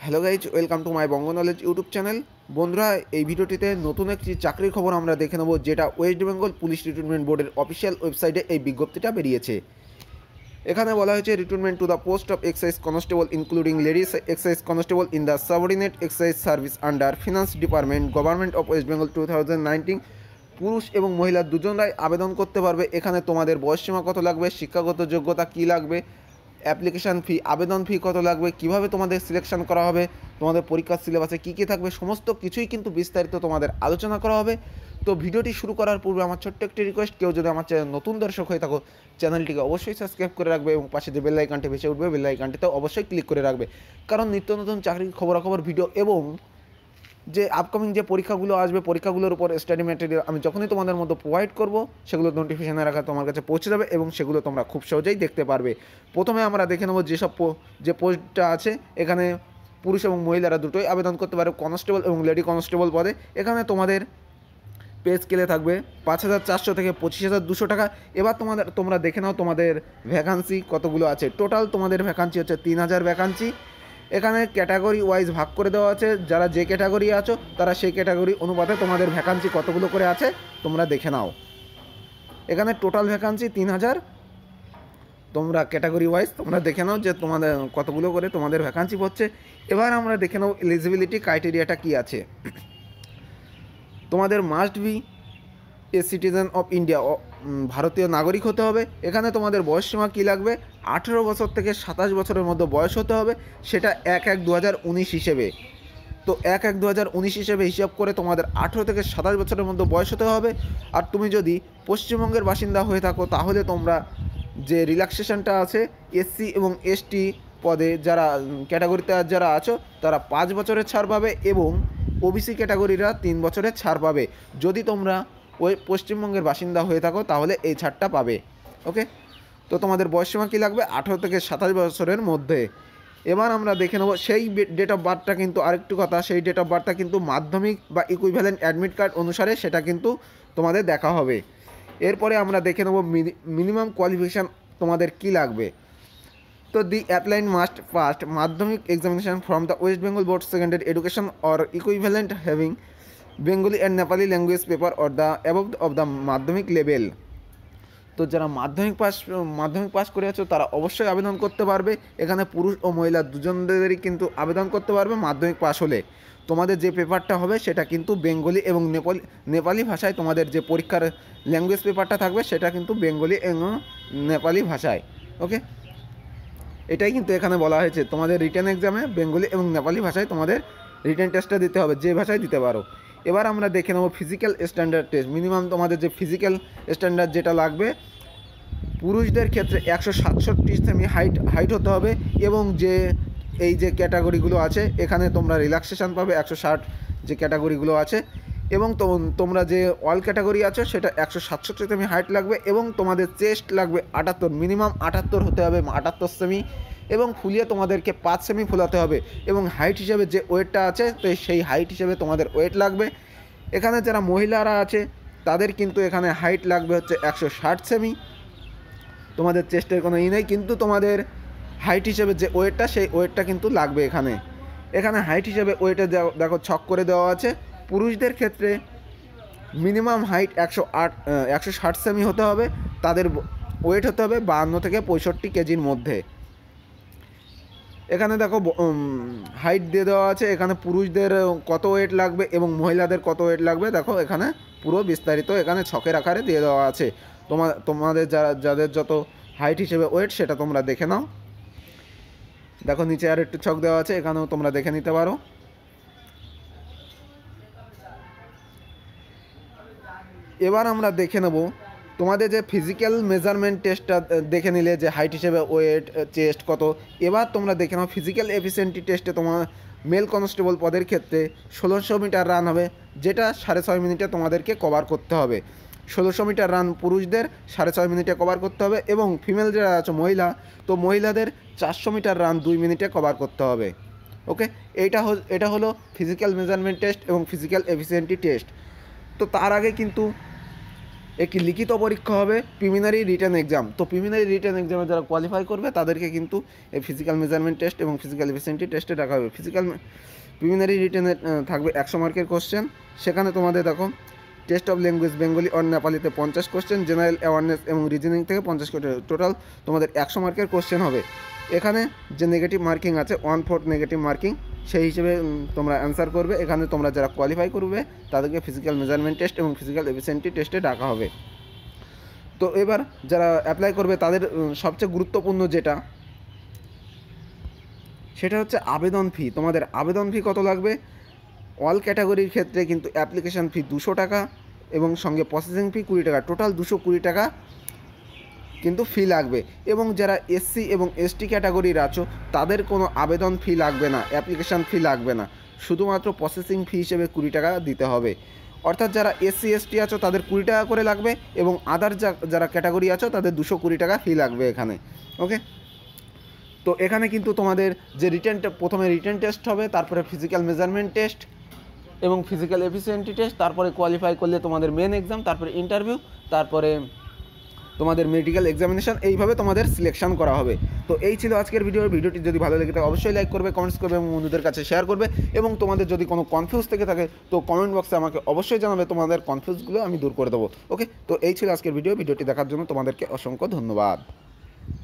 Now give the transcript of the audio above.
Hello guys, welcome to my Banga knowledge YouTube channel. বন্ধুরা, এই ভিডিওটিতে নতুন একটি চাকরির খবর আমরা দেখে নেব, যেটা ওয়েস্ট বেঙ্গল পুলিশ রিক্রুটমেন্ট বোর্ডের অফিসিয়াল ওয়েবসাইটে এই বিজ্ঞপ্তিটা বেরিয়েছে। এখানে বলা হয়েছে recruitment to the post of excise constable including ladies excise constable in the subordinate excise service under finance department government of West Bengal 2019। পুরুষ এবং মহিলা দুজনরাই আবেদন করতে পারবে। এখানে তোমাদের বয়সসীমা কত লাগবে, শিক্ষাগত যোগ্যতা কী লাগবে, অ্যাপ্লিকেশান ফি, আবেদন ফি কত লাগবে, কিভাবে তোমাদের সিলেকশন করা হবে, তোমাদের পরীক্ষার সিলেবাসে কী কী থাকবে, সমস্ত কিছুই কিন্তু বিস্তারিত তোমাদের আলোচনা করা হবে। তো ভিডিওটি শুরু করার পূর্বে আমার ছোট্ট একটি রিকোয়েস্ট, কেউ যদি আমার চ্যানেল নতুন দর্শক হয়ে থাকো, চ্যানেলটিকে অবশ্যই সাবস্ক্রাইব করে রাখবে এবং পাশে যে বেল আইকনটি ভেসে উঠবে, বেল আইকনটিতেও অবশ্যই ক্লিক করে রাখবে, কারণ নিত্য নতুন চাকরির খবরাখবর ভিডিও এবং যে আপকামিং যে পরীক্ষাগুলো আসবে, পরীক্ষাগুলোর উপর স্টাডি ম্যাটেরিয়াল আমি যখনই তোমাদের মধ্যে প্রোভাইড করব, সেগুলো নোটিফিকেশানে রাখা তোমার কাছে পৌঁছে যাবে এবং সেগুলো তোমরা খুব সহজেই দেখতে পারবে। প্রথমে আমরা দেখে নেব যেসব যে পোস্টটা আছে। এখানে পুরুষ এবং মহিলারা দুটোই আবেদন করতে পারে, কনস্টেবল এবং লেডি কনস্টেবল পদে। এখানে তোমাদের পে স্কেলে থাকবে 5,400 থেকে 25,200 টাকা। এবার তোমরা দেখে নাও তোমাদের ভ্যাকান্সি কতগুলো আছে। টোটাল তোমাদের ভ্যাকান্সি হচ্ছে 3,000 ভ্যাকান্সি। এখানে ক্যাটাগরি ওয়াইজ ভাগ করে দেওয়া আছে, যারা যে ক্যাটাগরি আছো তারা সেই ক্যাটাগরি অনুপাতে তোমাদের ভ্যাকান্সি কতগুলো করে আছে তোমরা দেখে নাও। এখানে টোটাল ভ্যাকান্সি 3,000। তোমরা ক্যাটাগরি ওয়াইজ তোমরা দেখে নাও যে তোমাদের কতগুলো করে তোমাদের ভ্যাকান্সি পড়ছে। এবার আমরা দেখে নাও এলিজিবিলিটি ক্রাইটেরিয়াটা কী আছে। তোমাদের must B a citizen of India, ভারতীয় নাগরিক হতে হবে। এখানে তোমাদের বয়সসীমা কী লাগবে, 18 বছর থেকে 27 বছরের মধ্যে বয়স হতে হবে, সেটা 1/1/2019 হিসেবে। তো 1/1/2019 হিসেবে হিসাব করে তোমাদের 18 থেকে 27 বছরের মধ্যে বয়স হতে হবে। আর তুমি যদি পশ্চিমবঙ্গের বাসিন্দা হয়ে থাকো, তাহলে তোমরা যে রিল্যাক্সেশনটা আছে, এসসি এবং এসটি পদে যারা ক্যাটাগরিতে যারা আছো তারা 5 বছরের ছাড় পাবে এবং ওবিসি ক্যাটাগরিরা 3 বছরের ছাড় পাবে। যদি তোমরা ওই পশ্চিমবঙ্গের বাসিন্দা হয়ে থাকো তাহলে এই ছাড়টা পাবে। ওকে, তো তোমাদের বয়সসীমা কী লাগবে, 18 থেকে 27 বছরের মধ্যে। এবার আমরা দেখে নেব সেই ডেট অফ বার্থটা, কিন্তু আরেকটু কথা, সেই ডেট অফ বার্থটা কিন্তু মাধ্যমিক বা ইকুইভ্যালেন্ট অ্যাডমিট কার্ড অনুসারে সেটা কিন্তু তোমাদের দেখা হবে। এরপরে আমরা দেখে নেব মিনিমাম কোয়ালিফিকেশান তোমাদের কী লাগবে। তো দি অ্যাপ্লাইন মাস্ট পাস্ট মাধ্যমিক examination from the West Bengal board secondary education or equivalent having Bengali and Nepali language paper or the above of the মাধ্যমিক লেভেল। তো যারা মাধ্যমিক পাস করে আছো তারা অবশ্যই আবেদন করতে পারবে। এখানে পুরুষ ও মহিলা দুজনেরই কিন্তু আবেদন করতে পারবে। মাধ্যমিক পাস হলে তোমাদের যে পেপারটা হবে সেটা কিন্তু বেঙ্গলি এবং নেপালি ভাষায়, তোমাদের যে পরীক্ষার ল্যাঙ্গুয়েজ পেপারটা থাকবে সেটা কিন্তু বেঙ্গলি এবং নেপালি ভাষায়। ওকে, এটাই কিন্তু এখানে বলা হয়েছে, তোমাদের রিটেন এক্সামে বেঙ্গলি এবং নেপালি ভাষায় তোমাদের রিটেন টেস্টটা দিতে হবে, যে ভাষায় দিতে পারো। এবার আমরা দেখে নেব ফিজিক্যাল স্ট্যান্ডার্ড টেস্ট। মিনিমাম তোমাদের যে ফিজিক্যাল স্ট্যান্ডার্ড যেটা লাগবে, পুরুষদের ক্ষেত্রে 167 সেমি হাইট হতে হবে এবং যে এই যে ক্যাটাগরিগুলো আছে এখানে তোমরা রিল্যাক্সেশন পাবে 160 যে ক্যাটাগরিগুলো আছে, এবং তোমরা যে অল ক্যাটাগরি আছে সেটা 167 সেমি হাইট লাগবে এবং তোমাদের চেস্ট লাগবে 78, মিনিমাম 78 হতে হবে, 78 সেমি, এবং ফুলিয়ে তোমাদেরকে 5 সেমি ফুলাতে হবে এবং হাইট হিসেবে যে ওয়েটটা আছে তো সেই হাইট হিসেবে তোমাদের ওয়েট লাগবে। এখানে যারা মহিলারা আছে তাদের কিন্তু এখানে হাইট লাগবে হচ্ছে 160 সেমি। তোমাদের চেস্টের কোনো নেই, কিন্তু তোমাদের হাইট হিসেবে যে ওয়েটটা সেই ওয়েটটা কিন্তু লাগবে। এখানে হাইট হিসেবে ওয়েটে দেখো ছক করে দেওয়া আছে। পুরুষদের ক্ষেত্রে মিনিমাম হাইট 160 সেমি হতে হবে, তাদের ওয়েট হতে হবে 52 থেকে 65 কেজির মধ্যে। এখানে দেখো হাইট দিয়ে দেওয়া আছে, এখানে পুরুষদের কত ওয়েট লাগবে এবং মহিলাদের কত ওয়েট লাগবে দেখো এখানে পুরো বিস্তারিত এখানে ছকের আকারে দিয়ে দেওয়া আছে। তোমাদের যাদের যত হাইট হিসেবে ওয়েট সেটা তোমরা দেখে নাও। দেখো নিচে আর একটু ছক দেওয়া আছে, এখানেও তোমরা দেখে নিতে পারো। এবার আমরা দেখে নেব তোমাদের যে ফিজিক্যাল মেজারমেন্ট টেস্টটা দেখে নিলে যে হাইট হিসেবে ওয়েট, চেস্ট কত। এবার তোমরা দেখে নাও ফিজিক্যাল এফিসিয়েন্সি টেস্টে তোমার মেল কনস্টেবল পদের ক্ষেত্রে 1600 মিটার রান হবে, যেটা 6.5 মিনিটে তোমাদেরকে কভার করতে হবে। 1600 মিটার রান পুরুষদের 6.5 মিনিটে কভার করতে হবে এবং ফিমেল যারা আছে মহিলা, তো মহিলাদের 400 মিটার রান 2 মিনিটে কভার করতে হবে। ওকে, এটা হলো ফিজিক্যাল মেজারমেন্ট টেস্ট এবং ফিজিক্যাল এফিসিয়েন্সি টেস্ট। তো তার আগে কিন্তু একটি লিখিত পরীক্ষা হবে, প্রিলিমিনারি রিটেন এক্সাম। তো প্রিলিমিনারি রিটেন এক্সামে যারা কোয়ালিফাই করবে তাদেরকে কিন্তু এই ফিজিক্যাল মেজারমেন্ট টেস্ট এবং ফিজিক্যাল এফিসিয়েন্সি টেস্টে রাখা হবে। প্রিলিমিনারি রিটেনে থাকবে 100 মার্কের কোশ্চেন। সেখানে তোমাদের দেখো test of language Bengali or নেপালিতে 50 কোশ্চেন, জেনারেল অ্যাওয়ারনেস এবং রিজনিং থেকে 50 কোশ্চেন, টোটাল তোমাদের 100 মার্কের কোশ্চেন হবে। এখানে যে নেগেটিভ মার্কিং আছে 1/4 নেগেটিভ মার্কিং, সেই হিসেবে তোমরা অ্যান্সার করবে। এখানে তোমরা যারা কোয়ালিফাই করবে তাদেরকে ফিজিক্যাল মেজারমেন্ট টেস্ট এবং ফিজিক্যাল এফিসিয়েন্সি টেস্টে ডাকা হবে। তো এবার যারা অ্যাপ্লাই করবে তাদের সবচেয়ে গুরুত্বপূর্ণ যেটা, সেটা হচ্ছে আবেদন ফি। তোমাদের আবেদন ফি কত লাগবে? অল ক্যাটাগরির ক্ষেত্রে কিন্তু অ্যাপ্লিকেশান ফি 200 টাকা এবং সঙ্গে প্রসেসিং ফি 20 টাকা, টোটাল 220 টাকা কিন্তু ফি লাগবে। এবং যারা এসসি এবং এসটি ক্যাটাগরির আছো তাদের কোনো আবেদন ফি লাগবে না, অ্যাপ্লিকেশান ফি লাগবে না, শুধুমাত্র প্রসেসিং ফি হিসেবে 20 টাকা দিতে হবে। অর্থাৎ যারা এসসি এসটি আছো তাদের 20 টাকা করে লাগবে এবং আদার যারা ক্যাটাগরি আছো তাদের 220 টাকা ফি লাগবে এখানে। ওকে, তো এখানে কিন্তু তোমাদের যে প্রথমে রিটেন টেস্ট হবে, তারপরে ফিজিক্যাল মেজারমেন্ট টেস্ট এবং ফিজিক্যাল এফিসিয়েন্সি টেস্ট, তারপরে কোয়ালিফাই করলে তোমাদের মেন এক্সাম, তারপরে ইন্টারভিউ, তারপরে তোমাদের মেডিকেল এক্সামিনেশন, এইভাবে তোমাদের সিলেকশন করা হবে। তো এই ছিল আজকের ভিডিওটি যদি ভালো লেগে থাকে অবশ্যই লাইক করবে, কমেন্টস করবে এবং বন্ধুদের কাছে শেয়ার করবে। এবং তোমাদের যদি কোনো কনফিউজ থেকে থাকে তো কমেন্ট বক্সে আমাকে অবশ্যই জানাবে, তোমাদের কনফিউজগুলো আমি দূর করে দেবো। ওকে, তো এই ছিল আজকের ভিডিওটি দেখার জন্য তোমাদেরকে অসংখ্য ধন্যবাদ।